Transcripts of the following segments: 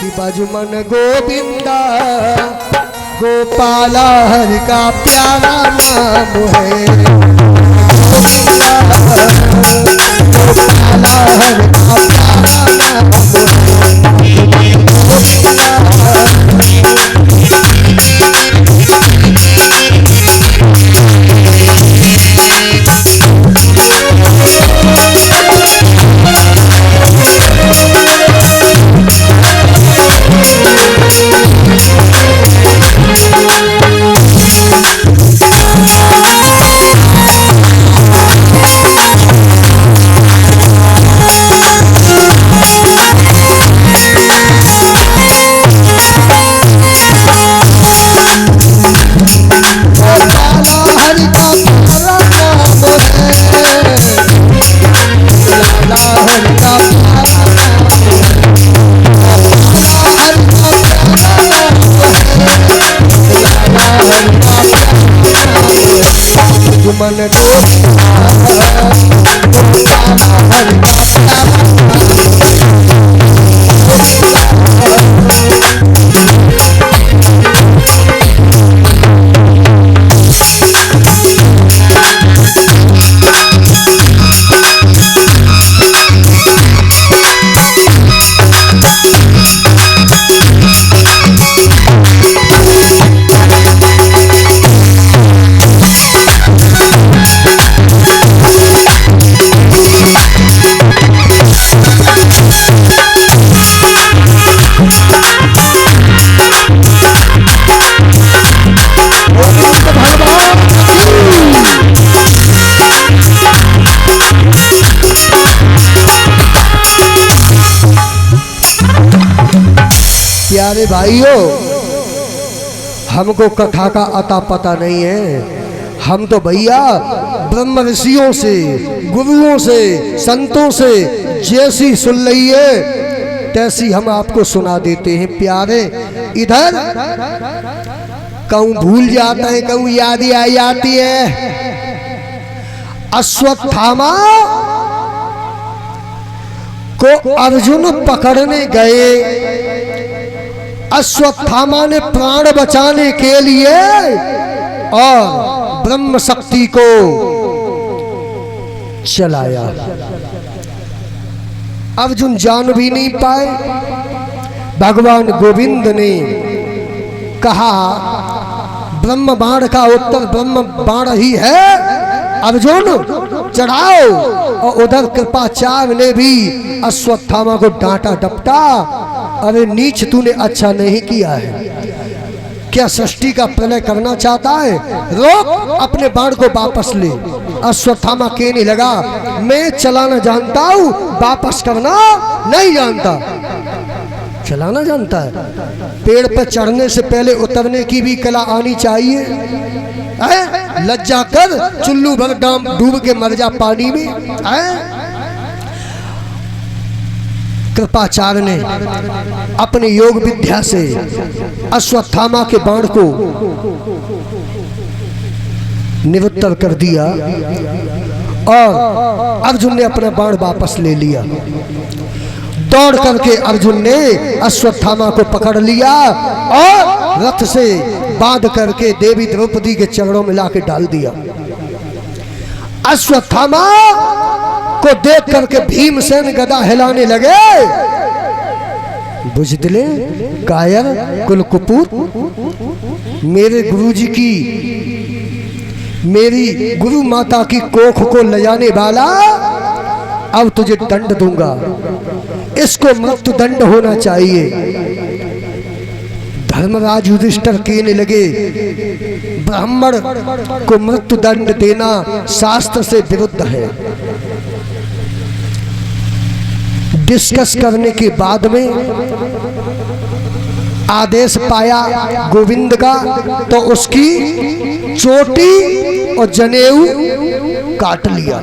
कि बजमन गोविंदा गोपाला हरि का प्यारा नाम है। गोविंदा गोपाला हरि का प्यारा नाम है। मन प्यारे भाइयों, हमको कथा का अता पता नहीं है। हम तो भैया ब्रह्म ऋषियों से, गुरुओं से, संतों से जैसी सुन रही तैसी हम आपको सुना देते हैं। प्यारे इधर कहूँ भूल जाता है, कहूँ याद ही आ जाती है। अश्वत्थामा को अर्जुन पकड़ने गए। अश्वत्थामा ने प्राण बचाने के लिए और ब्रह्म शक्ति को चलाया। अर्जुन जान भी नहीं पाए। भगवान गोविंद ने कहा ब्रह्म बाण का उत्तर ब्रह्म बाण ही है, अर्जुन चढ़ाओ। और उधर कृपाचार्य ने भी अश्वत्थामा को डांटा डपटा, अरे नीच तूने अच्छा नहीं किया है, क्या सृष्टि का प्रलय करना चाहता है? रोक, अपने बाण को वापस ले। अश्वत्थामा कहने लगा मैं चलाना जानता हूँ, वापस करना नहीं जानता। चलाना जानता है, पेड़ पर चढ़ने से पहले उतरने की भी कला आनी चाहिए। लज्जा कर, चुल्लू भर डूब के मर जा पानी में। कृपाचार्य ने अपने योग विद्या से अश्वत्थामा के बाण को निरुत्तर कर दिया और अर्जुन ने अपना बाण वापस ले लिया। दौड़ करके अर्जुन ने अश्वत्थामा को पकड़ लिया और रथ से बांध करके देवी द्रौपदी के चरणों में लाके डाल दिया। अश्वत्थामा को देख करके भीमसेन गदा हिलाने लगे। बुझदिले, कायर, कुलकुपूत, मेरे गुरुजी की, मेरी गुरु माता की कोख को ले जाने वाला, अब तुझे दंड दूंगा। इसको मृत्यु दंड होना चाहिए। धर्मराज युधिष्ठिर कहने लगे ब्राह्मण को मृत्यु दंड देना शास्त्र से विरुद्ध है। डिस्कस करने के बाद में आदेश पाया गोविंद का, तो उसकी चोटी और जनेऊ काट लिया।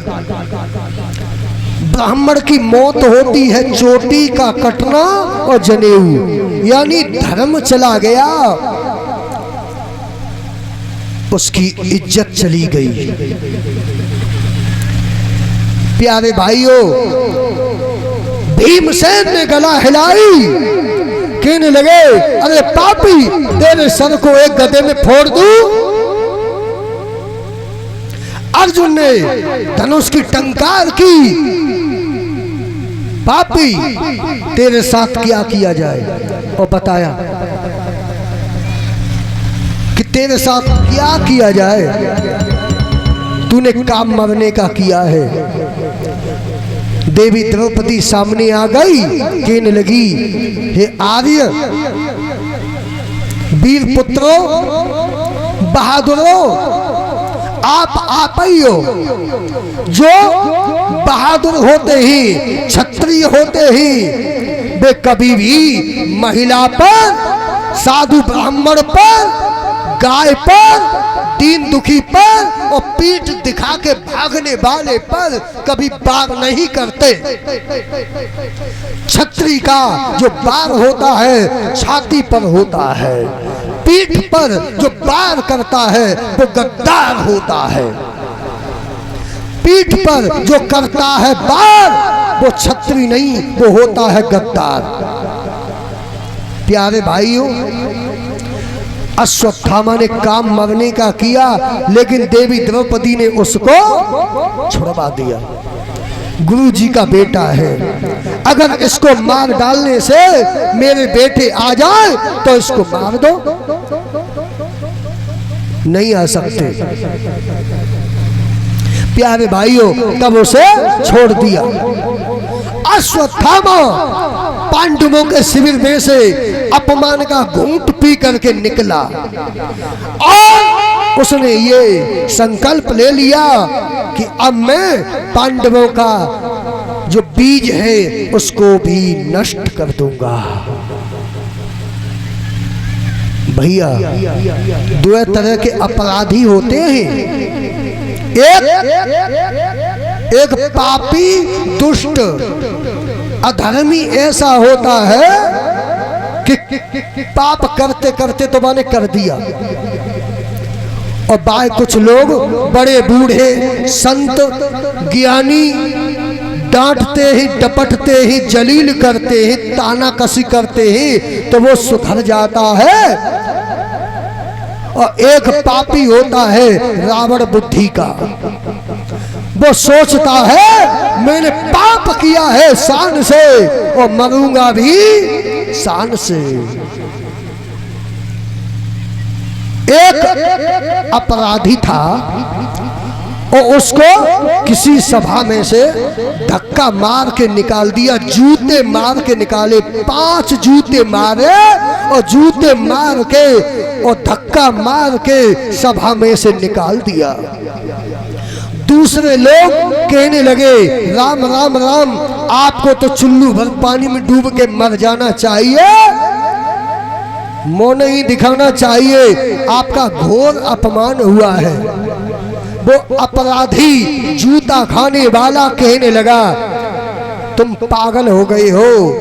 ब्राह्मण की मौत होती है चोटी का कटना और जनेऊ, यानी धर्म चला गया, उसकी इज्जत चली गई। प्यारे भाइयों, भीमसेन ने गला हिलाई, कहने लगे अरे पापी, तेरे सर को एक गदे में फोड़ दूं। अर्जुन ने धनुष की टंकार की। पापी, तेरे साथ क्या किया जाए, और बताया कि तेरे साथ क्या किया जाए, तूने काम मरने का किया है। देवी द्रौपदी सामने आ गई, कहने लगी हे आर्य, वीर पुत्रों, बहादुरों, आप ही हो जो बहादुर होते ही, क्षत्रिय होते ही वे कभी भी महिला पर, साधु ब्राह्मण पर, गाय पर, दीन दुखी पर और पीठ दिखा के भागने वाले पर कभी वार नहीं करते। क्षत्रिय का जो वार होता है छाती पर होता है, पीठ पर जो वार करता है वो गद्दार होता है। पीठ पर जो करता है वार वो क्षत्रिय नहीं, वो होता है गद्दार। प्यारे भाइयों, अश्वत्थामा ने काम मरने का किया, लेकिन देवी द्रौपदी ने उसको छुड़वा दिया। गुरु जी का बेटा है, अगर इसको मार डालने से मेरे बेटे आ जाए तो इसको मार दो, नहीं आ सकते। प्यारे भाइयों, तब उसे छोड़ दिया। अश्वत्थामा पांडवों के शिविर में से अपमान का घूंट पी करके निकला और उसने ये संकल्प ले लिया कि अब मैं पांडवों का जो बीज है उसको भी नष्ट कर दूंगा। भैया, दो तरह के अपराधी होते हैं, एक पापी दुष्ट अधर्मी ऐसा होता है कि पाप करते करते तो मैंने कर दिया, और बाय कुछ लोग बड़े बूढ़े संत ज्ञानी डांटते ही, डपटते ही, जलील करते ही, ताना कसी करते ही तो वो सुधर जाता है। और एक पापी होता है रावण बुद्धि का, वो सोचता है मैंने पाप किया है शान से और मरूंगा भी शान से। एक अपराधी था और उसको किसी सभा में से धक्का मार के निकाल दिया, जूते मार के निकाले, 5 जूते मारे और जूते मार के और धक्का मार के सभा में से निकाल दिया। दूसरे लोग कहने लगे राम राम राम, आपको तो चुल्लू भर पानी में डूब के मर जाना चाहिए, मुंह नहीं दिखाना चाहिए, आपका घोर अपमान हुआ है। वो अपराधी जूता खाने वाला कहने लगा तुम पागल हो गए हो,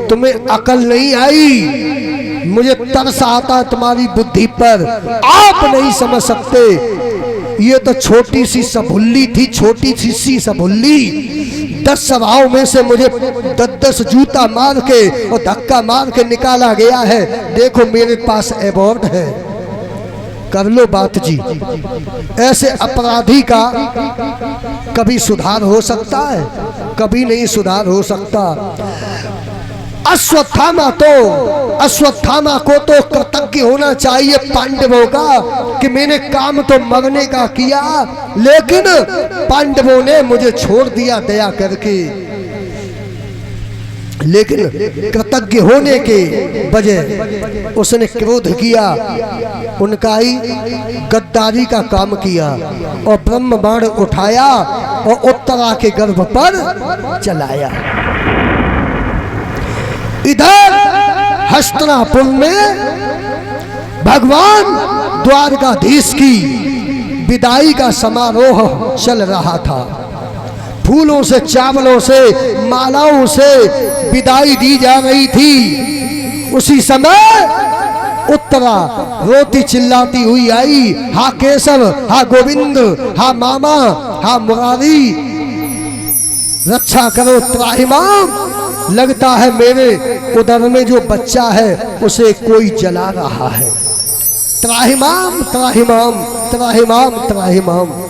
तुम्हें अकल नहीं आई, मुझे तरस आता है तुम्हारी बुद्धि पर, आप नहीं समझ सकते। ये तो छोटी सी सबुल्ली थी, छोटी सी सबुल्ली, 10 सभाओं में से मुझे 10 जूता मार के और धक्का मार के निकाला गया है, देखो मेरे पास अवार्ड है, कर लो बात जी। ऐसे अपराधी का कभी सुधार हो सकता है? कभी नहीं सुधार हो सकता। अश्वत्थामा को तो कृतज्ञ होना चाहिए पांडवों का कि मैंने काम तो मरने का किया, लेकिन पांडवों ने मुझे छोड़ दिया दया करके। लेकिन कृतज्ञ होने के बजाय उसने क्रोध किया, उनका ही गद्दारी का काम किया और ब्रह्म बाण उठाया और उत्तरा के गर्भ पर चलाया। इधर हस्तिनापुर में भगवान द्वारकाधीश की विदाई का समारोह चल रहा था। फूलों से, चावलों से, मालाओं से विदाई दी जा रही थी। उसी समय उत्तरा रोती चिल्लाती हुई आई, हा केशव, हा गोविंद, हा मामा, हा मुरारी, रक्षा करो त्राहिमाम। लगता है मेरे उदर में जो बच्चा है उसे कोई जला रहा है। त्राहिमाम त्राहिमाम त्राहिमाम त्राहिमाम।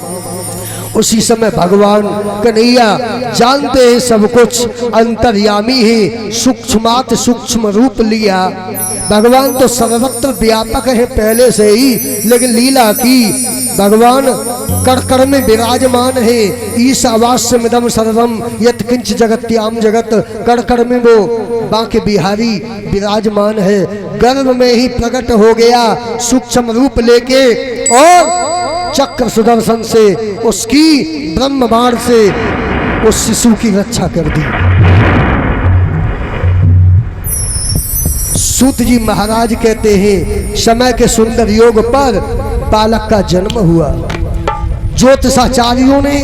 उसी समय भगवान कन्हैया जानते हैं सब कुछ, अंतर्यामी है, सूक्ष्मात सूक्ष्म रूप लिया। भगवान तो सर्वत्र व्यापक है पहले से ही, लेकिन लीला की भगवान कड़कड़ में विराजमान है। ईशावास्यमिदं सर्वम यत्किंच जगत्याम जगत, कड़कड़ में वो बांके बिहारी विराजमान है। गर्भ में ही प्रकट हो गया सूक्ष्म रूप लेके, और चक्र सुदर्शन से उसकी ब्रह्म बाण से उस शिशु की रक्षा कर दी। सूत जी महाराज कहते हैं समय के सुंदर योग पर बालक का जन्म हुआ। ज्योतिषाचार्यों ने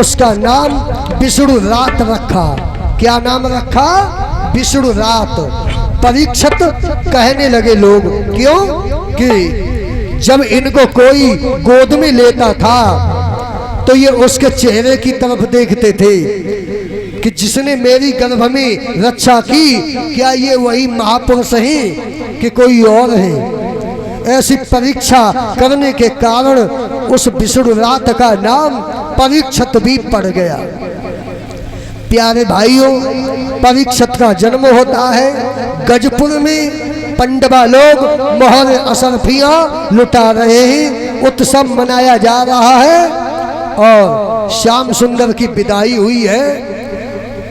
उसका नाम विष्णु रात रखा। क्या नाम रखा? विष्णु रात। परीक्षित कहने लगे लोग, क्यों कि जब इनको कोई गोद में लेता था तो ये उसके चेहरे की तरफ देखते थे कि जिसने मेरी गर्भ में रक्षा की, क्या ये वही महापुरुष हैं कि कोई और है। ऐसी परीक्षा करने के कारण उस विष्णु रात का नाम परीक्षित भी पड़ गया। प्यारे भाइयों, परीक्षित का जन्म होता है गजपुर में। पंडवा लोग मोहर असरफियां लुटा रहे हैं, उत्सव मनाया जा रहा है और श्याम सुंदर की विदाई हुई है।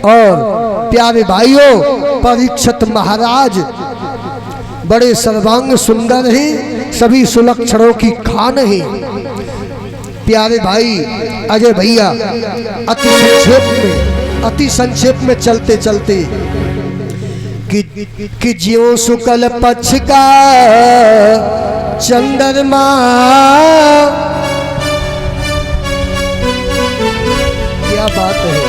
और प्यारे भाइयों, परीक्षित महाराज बड़े सर्वांग सुंदर हैं, सभी सुलक्षणों की खान है। प्यारे भाई अजय भैया, अति संक्षेप में चलते चलते कि ज्यों शुक्ल पक्ष का चंद्रमा, क्या बात है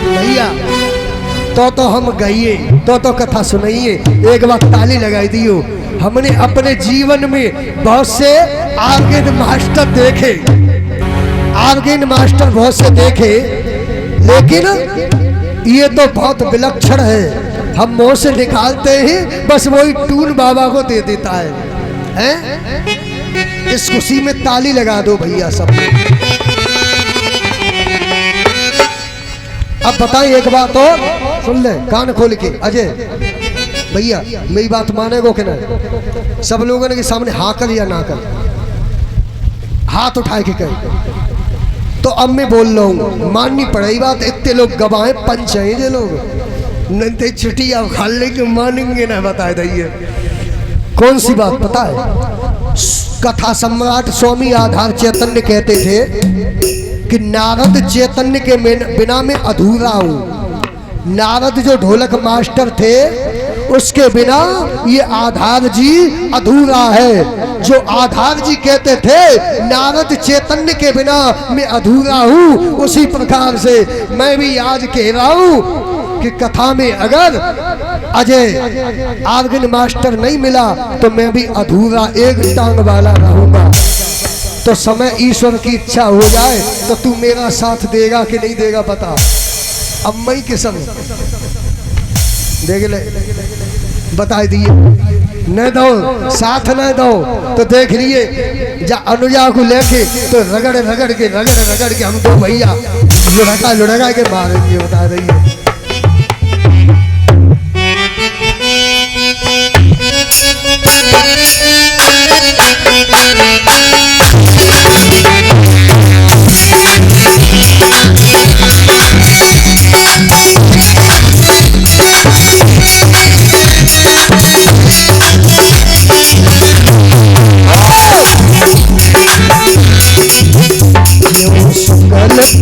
भैया। तो हम गइए, तो कथा सुनाइए। एक बार ताली लगाई दियो। हमने अपने जीवन में बहुत से आर्गेन मास्टर देखे, आर्गेन मास्टर बहुत से देखे, लेकिन ये तो बहुत विलक्षण है। हम मुंह से निकालते हैं, बस वही टून बाबा को दे देता है। इस खुशी में ताली लगा दो भैया सब। अब बताइए एक बात और सुन ले कान खोल के। अजय भैया मेरी बात मानेगो कि नहीं? सब लोगों के सामने हाँ कर या ना कर, हाथ उठाए के कहे तो अब मैं बोल रहा हूँ, माननी पड़ेगी बात। इतने लोग गवाए पंच हैं ये लोग, नहीं छुट्टी आप खा ले के मानेंगे ना। बताए दइए कौन सी बात पता है? कथा सम्राट स्वामी आधार चैतन्य कहते थे कि नारद चैतन्य के बिना मैं अधूरा हूँ। नारद जो ढोलक मास्टर थे उसके बिना ये आधार जी अधूरा है। जो आधार जी कहते थे नारद चैतन्य के बिना मैं अधूरा हूँ, उसी प्रकार से मैं भी आज कह रहा हूँ कि कथा में अगर अजय आर्गन मास्टर नहीं मिला तो मैं भी अधूरा एक टांग वाला रहूंगा। तो समय ईश्वर की इच्छा हो जाए तो तू मेरा साथ देगा कि नहीं देगा बता। अब मई के समय देख ले, बता दिए न दो साथ न दो तो देख लिए जा अनुजा को लेके तो रगड़ रगड़ के हम दो भैया लुढ़का के मारेंगे। बता रही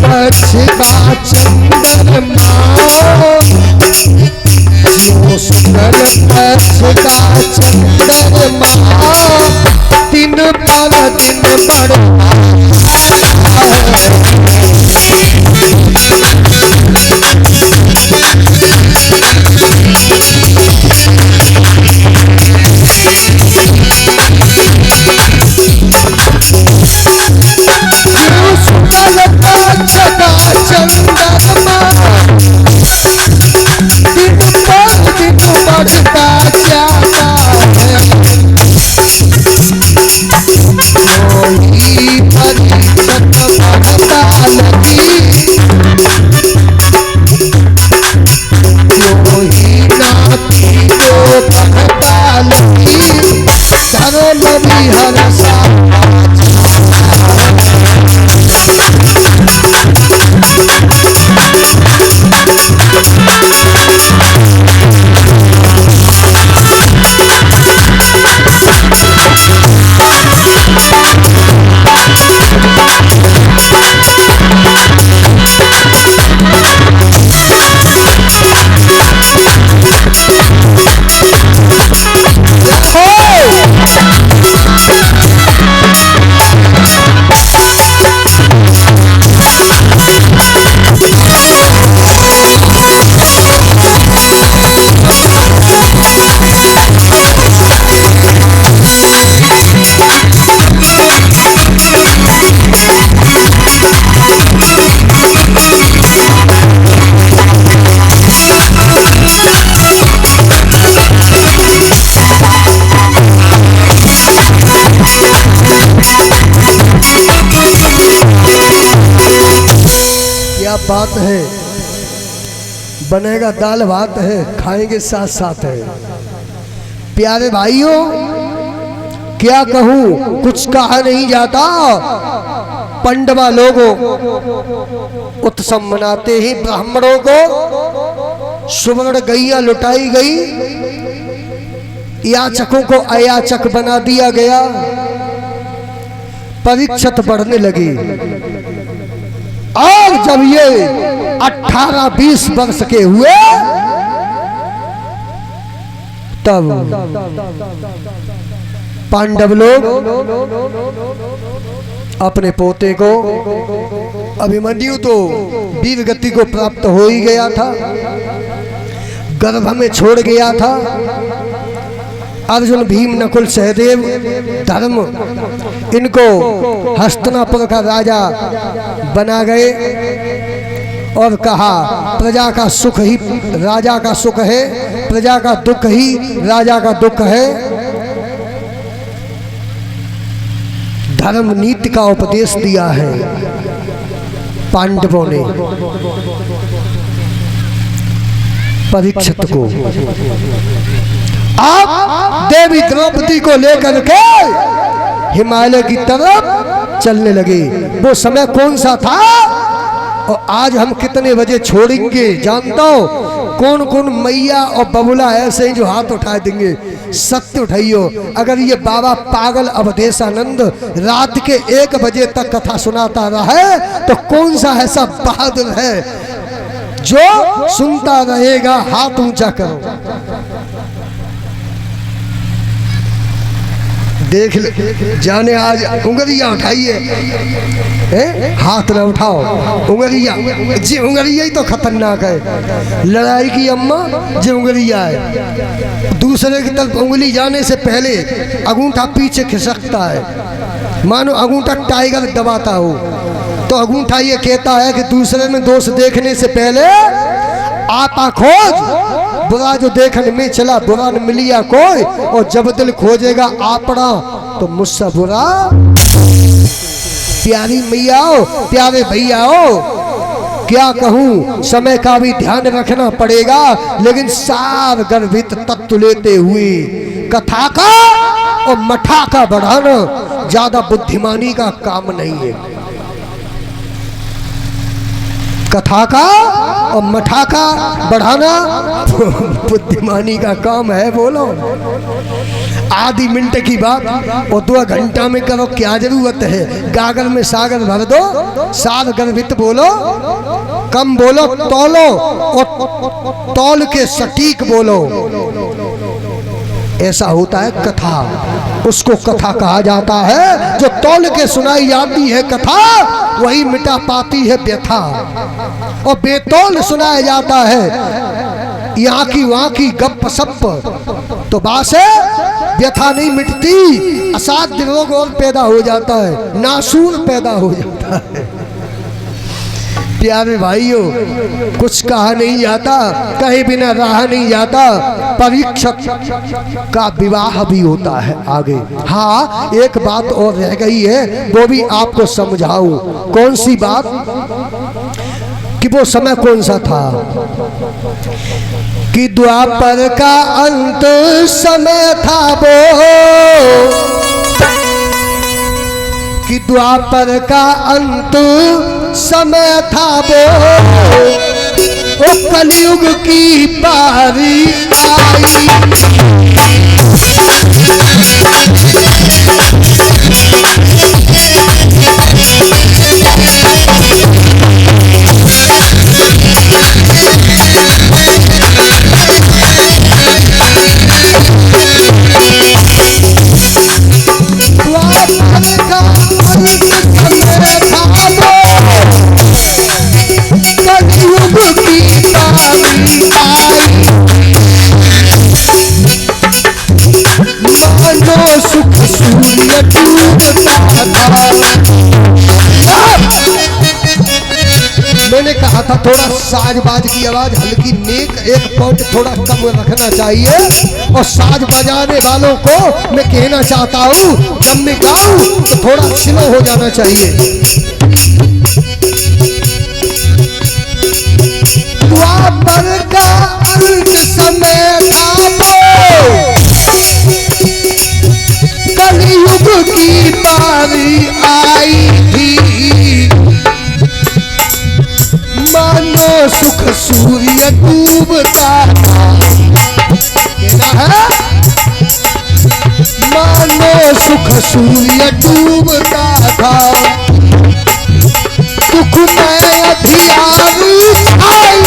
पक्ष का चंद्रमा, जो सुंदर पक्ष का चंद्रमा, दिन पर दिन बढ़ता बात है, बनेगा दाल भात है, खाएंगे साथ साथ है। प्यारे भाइयों, क्या कहूं, कुछ कहा नहीं जाता। पंडवा लोगों उत्सव मनाते ही ब्राह्मणों को सुवर्ण गैया लुटाई गई, याचकों को अयाचक बना दिया गया, परीक्षित बढ़ने लगी। और जब ये 18-20 वर्ष के हुए तब पांडव लोग अपने पोते को, अभिमन्यु तो वीर गति को प्राप्त हो ही गया था, गर्भ में छोड़ गया था। अर्जुन, भीम, नकुल, सहदेव, धर्म, इनको हस्तिनापुर का राजा बना गए और कहा प्रजा का सुख ही राजा का सुख है, प्रजा का दुख ही राजा का दुख है। धर्म नीति का उपदेश दिया है पांडवों ने परीक्षित को। आप देवी द्रौपदी को लेकर के हिमालय की तरफ चलने लगे। वो समय कौन सा था और आज हम कितने बजे छोड़ेंगे जानता हो? कौन कौन मैया और बबुला ऐसे ही जो हाथ उठा देंगे? सत्य उठाइयो। अगर ये बाबा पागल अवधेशानंद रात के 1 बजे तक कथा सुनाता रहा है तो कौन सा ऐसा बहादुर है जो सुनता रहेगा? हाथ ऊंचा करो, देख ले जाने आज उंगलियां उठाइए, हाथ ना उठाओ, उंगलियां जी, उंगलियां ही तो खतरनाक है। लड़ाई की अम्मा जी उंगलियां है। दूसरे की तरफ उंगली जाने से पहले अंगूठा पीछे खिसकता है, मानो अंगूठा टाइगर दबाता हो। तो अंगूठा ये कहता है कि दूसरे में दोष देखने से पहले आपा खोज, बुरा जो देखने में चला बुरा न मिलिया कोई, और जब दिल खोजेगा आपड़ा तो मुझसे बुरा। प्यारी मैयाओ, प्यारे भैयाओ, क्या कहूं, समय का भी ध्यान रखना पड़ेगा, लेकिन सार गर्भित तत्व लेते हुए कथा का और मठा का बढ़ाना ज्यादा बुद्धिमानी का काम नहीं है। कथा का और मठा का बढ़ाना बुद्धिमानी का काम है। बोलो, आधी मिनट की बात और 2 घंटा में करो, क्या जरूरत है? गागर में सागर भर दो, सार गर्भित बोलो, कम बोलो, तौलो और तौल के सटीक बोलो। ऐसा होता है कथा, उसको कथा कहा जाता है। जो तौल के सुनाई जाती है कथा वही मिटा पाती है व्यथा, और बेतौल सुनाया जाता है यहाँ की वहाँ की गप सप तो बात है, व्यथा नहीं मिटती, असाध्य रोग और पैदा हो जाता है, नासूर पैदा हो जाता है। प्यारे भाइयों, कुछ कहा नहीं जाता, कहीं बिना रहा नहीं जाता। परीक्षक का विवाह भी होता है आगे। हाँ, एक बात और रह गई है, वो भी आपको समझाऊं। कौन सी बात? कि वो समय कौन सा था कि द्वापर का अंत समय था वो, कि द्वापर का अंत समय था वो कलयुग की बारी आई। मैंने कहा था थोड़ा साजबाज की आवाज हल्की नेक, 1 पॉइंट थोड़ा कम रखना चाहिए। और साज बजाने वालों को मैं कहना चाहता हूँ, जब मैं गाऊं तो थोड़ा स्लो हो जाना चाहिए। द्वापर का अंत समय था वो, कलयुग की बारी आई थी। मानो सुख सूर्य डूबता था, है मानो सुख सूर्य डूबता था। दुख में अधियारी छाई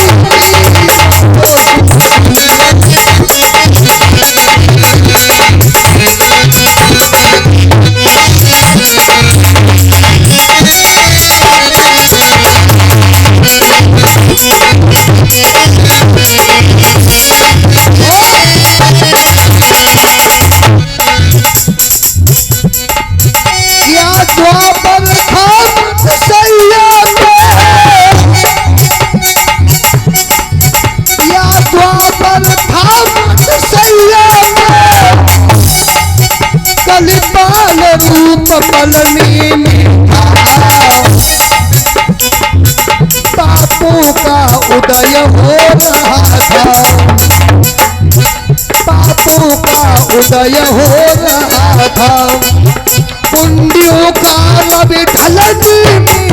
रूप पलनी में पापों का उदय हो रहा था, पापों का उदय हो रहा था। पुण्यों का रवि ढलनी में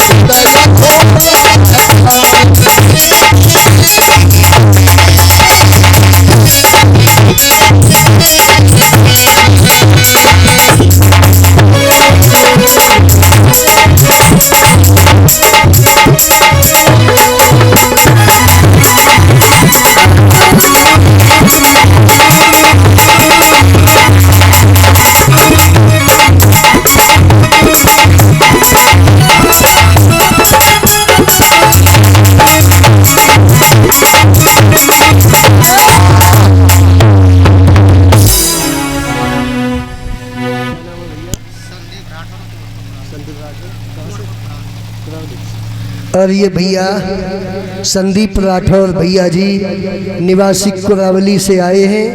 उदय हो रहा था। और ये भैया संदीप राठौर भैया जी निवासी कुरावली से आए हैं,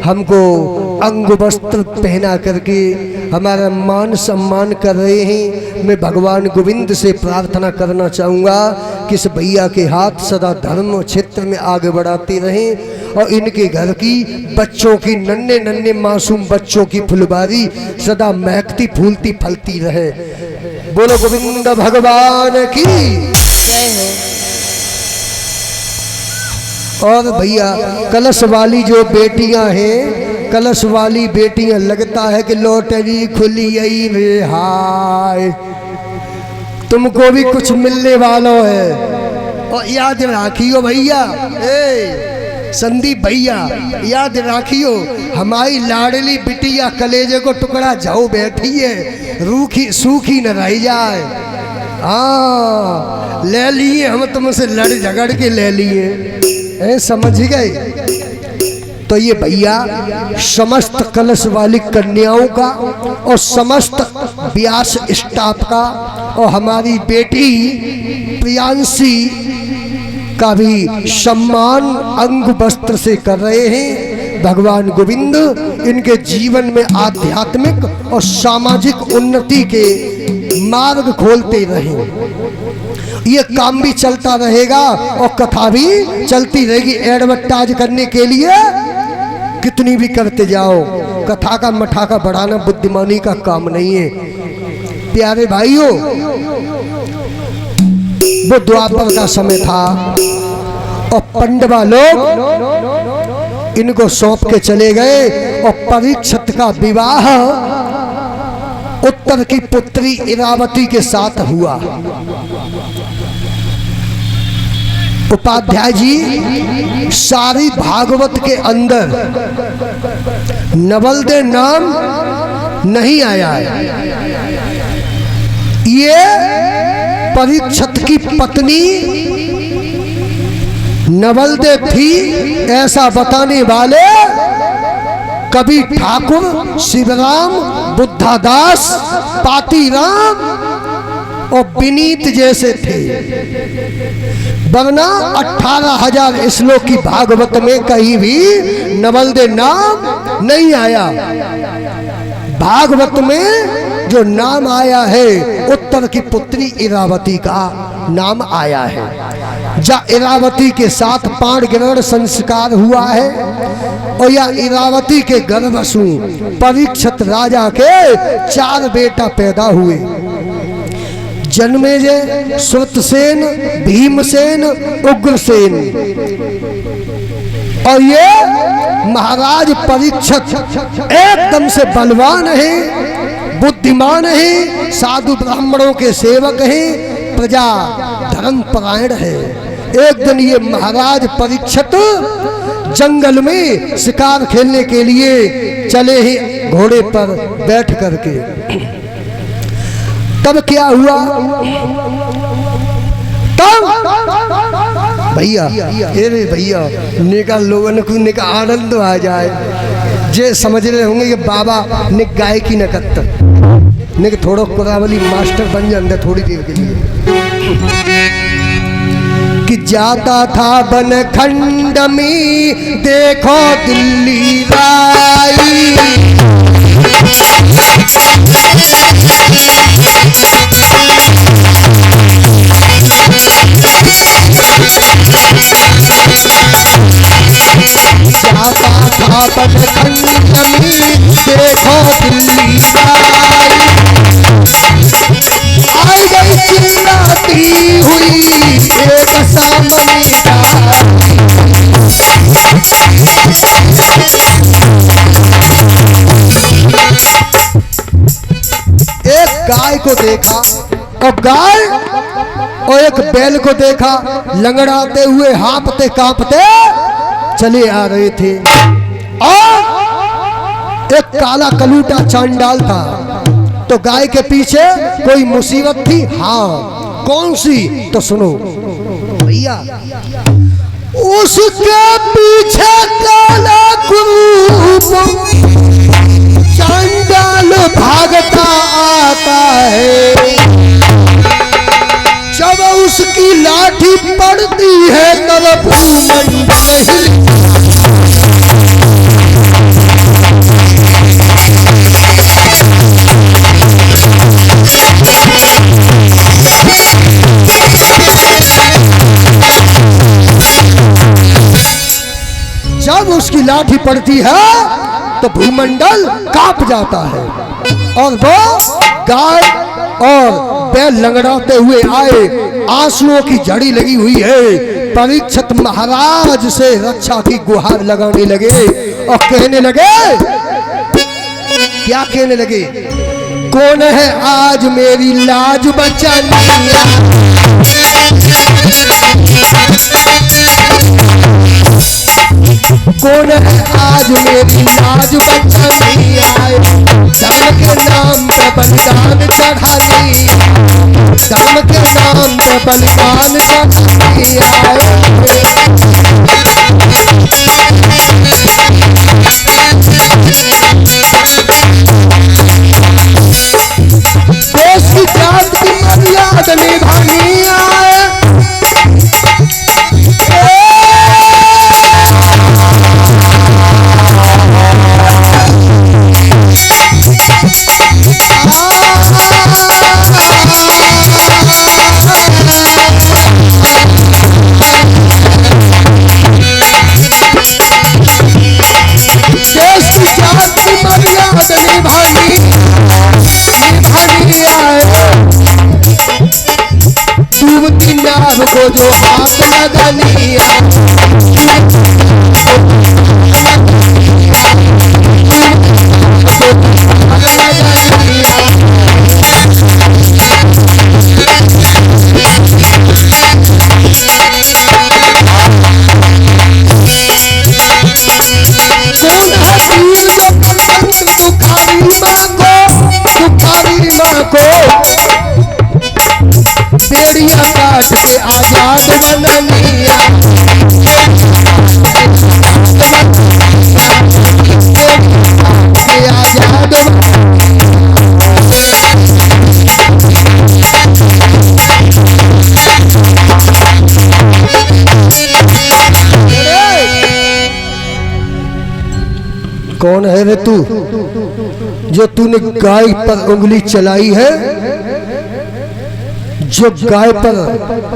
हमको अंग वस्त्र पहना करके हमारा मान सम्मान कर रहे हैं। मैं भगवान गोविंद से प्रार्थना करना चाहूँगा कि इस भैया के हाथ सदा धर्म क्षेत्र में आगे बढ़ाते रहें और इनके घर की बच्चों की नन्हे नन्हे मासूम बच्चों की फुलबारी सदा महकती फूलती फलती रहे। बोलो गोविंद भगवान की जय हो। और भैया कलश वाली जो बेटियां हैं, कलश वाली बेटियां लगता है कि लॉटरी खुली आई रे हाय, तुमको भी कुछ मिलने वाला है। और याद राखियो भैया, संदीप भैया याद राखियो, हमारी लाडली बिटिया कलेजे को टुकड़ा जाओ बैठी है, रूखी सूखी न रह जाए। हाँ ले लिए हम तुमसे लड़ झगड़ के ले लिए, समझ गए। तो ये भैया समस्त कलश वाली कन्याओं का और समस्त व्यास स्टाफ का और हमारी बेटी प्रियांशी का भी सम्मान अंग वस्त्र से कर रहे हैं। भगवान गोविंद इनके जीवन में आध्यात्मिक और सामाजिक उन्नति के मार्ग खोलते रहे। ये काम भी चलता रहेगा और कथा भी चलती रहेगी। एडवर्टाइज करने के लिए कितनी भी करते जाओ, कथा का मठाका बढ़ाना बुद्धिमानी का काम नहीं है। प्यारे भाइयों, वो द्वापर का समय था और पंडवा लोग इनको सौंप के चले गए और परीक्षित का विवाह उत्तर की पुत्री इरावती के साथ हुआ। उपाध्याय जी सारी भागवत के अंदर नवलदे नाम नहीं आया है। ये परीक्षित की पत्नी नवलदे थी ऐसा बताने वाले कवि ठाकुर शिवराम, बुद्धादास, पातीराम और विनीत जैसे थे, वरना 18,000 श्लोक की भागवत में कहीं भी नवलदे नाम नहीं आया। भागवत में जो नाम आया है उत्तर की पुत्री इरावती का नाम आया है। जा इरावती के साथ पाण ग्रहण संस्कार हुआ है और या इरावती के गर्भसु परीक्षित राजा के 4 बेटा पैदा हुए। जन्मेजय, श्रुतसेन, भीमसेन, उग्रसेन। और ये महाराज परीक्षित एकदम से बलवान है, बुद्धिमान है, साधु ब्राह्मणों के सेवक हैं, प्रजा धर्म परायण है। एक दिन ये महाराज परीक्षित जंगल में शिकार खेलने के लिए चले ही घोड़े पर बैठ करके। तब क्या हुआ? तब भैया, अरे भैया, निका लोगन को निका आनंद आ जाए। जे समझ रहे होंगे कि बाबा ने गायकी न करता, निक थोड़ा कुरावली मास्टर बन जाते थोड़ी देर के लिए। कि जाता था बनखंड में देखो दिल्ली राई, जाता था बनखंड में देखो दिल्ली राई, आई गई चिल्लाती हुई एक सामने एक गाय को देखा और गाय और एक बैल को देखा, लंगड़ाते हुए हाँपते कांपते चले आ रहे थे। और एक काला कलूटा चांडाल था। तो गाय के पीछे कोई मुसीबत थी। हाँ, कौन सी? तो सुनो भैया, उसके पीछे काला कुरूप चांडाल भागता आता है। जब उसकी लाठी पड़ती है तब भूमंडल जब उसकी लाठी पड़ती है तो भूमंडल कांप जाता है। और वो गाय और बैल लंगड़ाते हुए आए, आंसुओं की झड़ी लगी हुई है। परीक्षित महाराज से रक्षा की गुहार लगाने लगे और कहने लगे, क्या कहने लगे? कौन है आज मेरी लाज बचानिया, कौन है आज मेरी लाज बचानी आए, धर्म के नाम पे बलिदान चढ़ानी, धर्म के नाम पे बलिदान चढ़ानी आए। देश की जात की मर्यादा निभानी आए। डूबती नाव को जो हाथ लगानी बेड़ियां काट के आजाद बननिया, आजाद कौन है रे तू जो तूने गाय पर उंगली चलाई है, जो गाय पर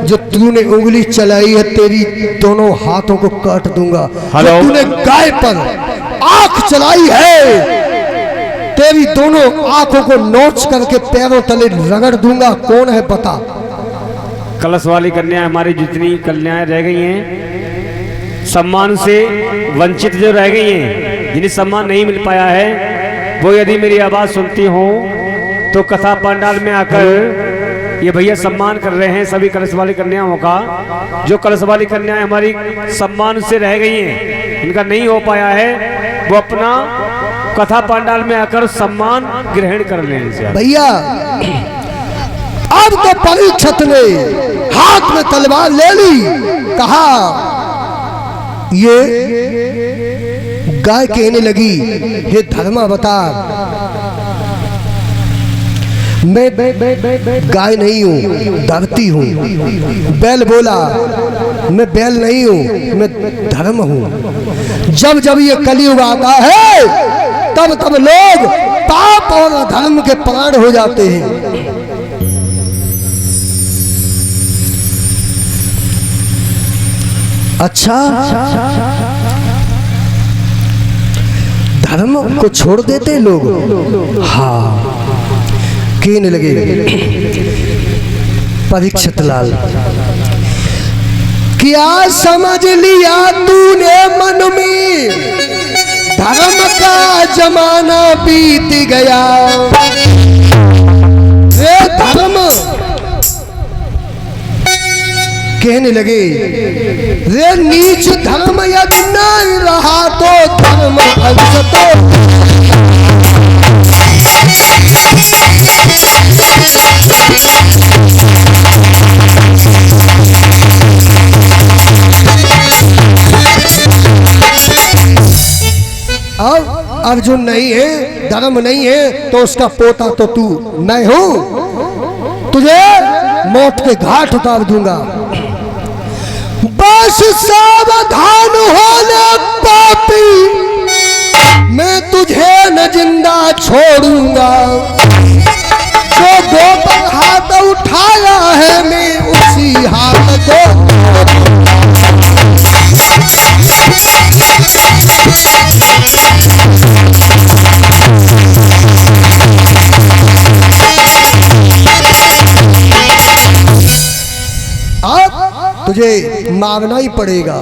जो तूने उंगली चलाई है तेरी दोनों हाथों को काट दूंगा। जो तूने गाय पर आंख चलाई है तेरी दोनों आंखों को नोच करके पैरों तले रगड़ दूंगा। कौन है बता। कलश वाली कन्या हमारी जितनी कन्याएं रह गई हैं सम्मान से वंचित जो रह गई हैं, जिन्हें सम्मान नहीं मिल पाया है, वो यदि मेरी आवाज सुनती हो तो कथा पंडाल में आकर ये भैया सम्मान कर रहे हैं सभी कलश वाली कन्याओं का। जो कलश वाली कन्याएं हमारी सम्मान से रह गई हैं, इनका नहीं हो पाया है, वो अपना कथा पंडाल में आकर सम्मान ग्रहण कर लें। भैया अब तो परीक्षित ने हाथ में तलवार ले ली, कहा ये गाय कहने लगी, हे धर्मावतार मैं गाय नहीं हूँ, धरती हूँ। बैल बोला मैं बैल नहीं हूँ, मैं धर्म हूँ। जब जब ये कलयुग आता है तब तब लोग पाप और अधर्म के प्राण हो जाते हैं। अच्छा धर्म को छोड़ देते लोग। हाँ कहने लगे परीक्षित लाल क्या समझ लिया तूने मन में, धर्म का जमाना बीत गया। रे धर्म कहने लगे रे नीच धर्म यदि नहीं रहा तो धर्म अंश तो अर्जुन नहीं है, धर्म नहीं है तो उसका पोता तो तू मैं हूं, तुझे मौत के घाट उतार दूंगा। बस सावधान होना पापी, मैं तुझे न जिंदा छोड़ूंगा। जो गोबर हाथ उठाया है मैं उसी हाथ को तुझे मारना ही पड़ेगा,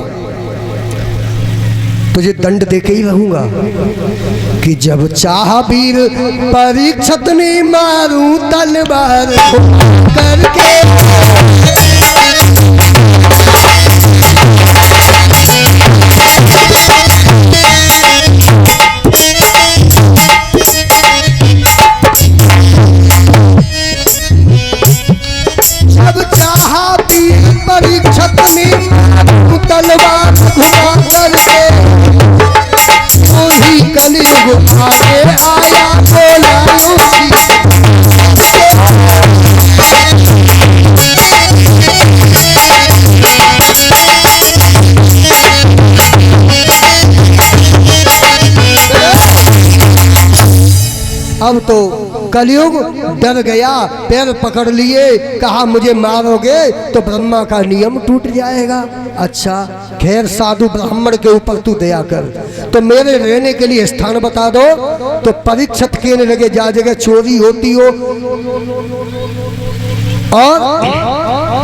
तुझे दंड देके ही रहूंगा। कि जब चाह वीर परीक्षित ने मारूं तलवार करके, जब चाह वीर परीक्षित ने तलवार घुमा करके, वही कलयुग आगे आया बोला अब तो कलयुग डर गया, पैर पकड़ लिए, कहा मुझे मारोगे तो ब्रह्मा का नियम टूट जाएगा। अच्छा खैर साधु ब्राह्मण के ऊपर तू दया कर, तो मेरे रहने के लिए स्थान बता दो। तो परीक्षित कहने लगे जा जगह चोरी होती हो और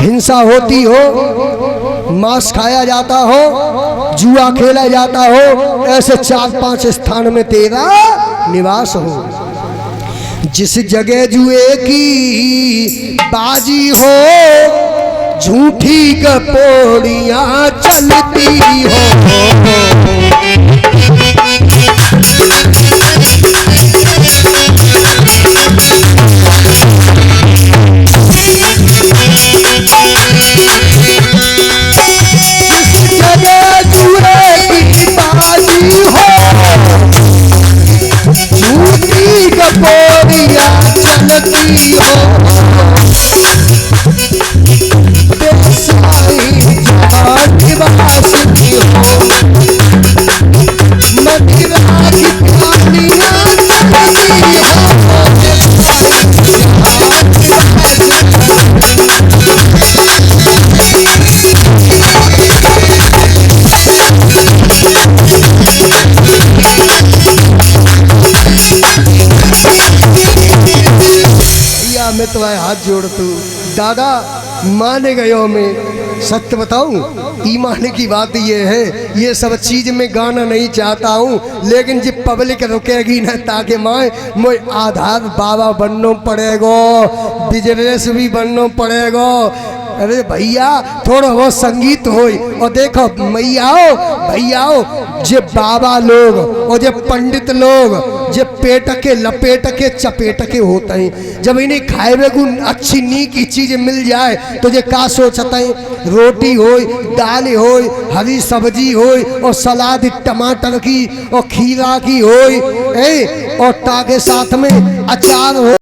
हिंसा होती हो, मांस खाया जाता हो, जुआ खेला जाता हो, ऐसे 4-5 स्थान में तेरा निवास हो। जिस जगह जुए की बाजी हो, झूठी गपोड़ियां चलती हो, जिस जगह जुए की बाजी हो, झूठी गपोड़ियां चलती हो, बेसाई जहां निवासती हो। तो आए हाथ जोड़ तू दादा माने गयो मैं सत्य बताऊं ईमान की बात ये है ये सब चीज में गाना नहीं चाहता हूँ लेकिन जब पब्लिक रुकेगी ना ताकि मैं मुझे आधार बाबा बनना पड़ेगा बिजनेस भी बनना पड़ेगा। अरे भैया थोड़ा वो संगीत हो और देखो मैयाओ भैयाओ जे बाबा लोग और जे पंडित लोग जे पेट के लपेट के चपेट के होते हैं जब इन्हें खाए को अच्छी नीक चीज मिल जाए तो जे का सोचते हैं रोटी हो दाल हो हरी सब्जी हो और सलाद टमाटर की और खीरा की हो और ताके साथ में अचार हो